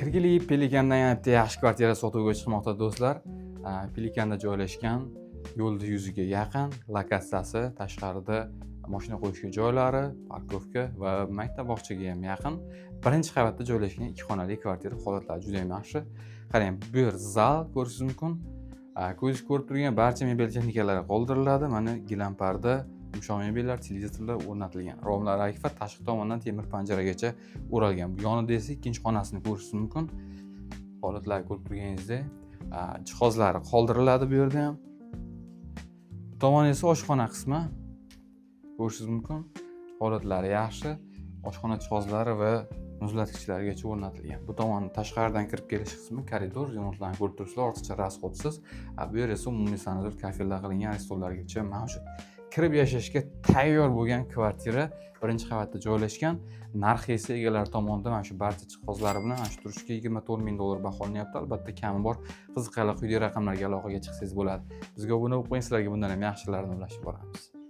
Kirgili Pelikandan yanada yaxshi kvartira sotuvga chiqmoqda do'stlar. Pelikanda joylashgan, yo'lning yuziga yaqin, lokatsiyasi, tashqarida mashina qo'yishga joylari, parkovka va maktab bog'chaga ham yaqin. Birinchi qavatda joylashgan 2 xonali kvartira holatlari juda ham yaxshi. Qarang, bu yer zal ko'rishingiz mumkin. Ko'zingiz ko'rib turgan barcha mebel texnikalari qoldiriladi. Mana gilamparda, yumshoq mebellar, televizorlar o'rnatilgan. Romlar akfa tashqi tomondan temir panjaragacha o'ralgan. Bu yonida esa ikkinchi xonasini ko'rishingiz mumkin. Holatlarni ko'rib turganingizdek, jihozlari qoldiriladi bu yerda ham. Bu tomon esa oshxona qismi. Ko'rishingiz mumkin. Holatlari yaxshi. Oshxona jihozlari va muzlatgichlargacha o'rnatilgan. Bu tomon tashqaridan kirib kelish qismi koridor, remontlarni ko'rib turibsizlar, ortiqcha rasxodsiz. Bu yer esa umumiy sanador kafellar qilingan restoranlargacha mavjud. Kirib yashashga tayyor bo'lgan kvartira birinchi qavatda joylashgan. Narxi esa egalar tomonidan mana shu barcha jihozlari bilan mana shu turishga $24,000 baholanyapti. Albatta kami bor. Qiziqarli quyidagi raqamlarga aloqaga chiqsangiz bo'ladi. Bizga obuna bo'lib qo'ying, sizlarga bundan ham yaxshilarini ulashib boramiz.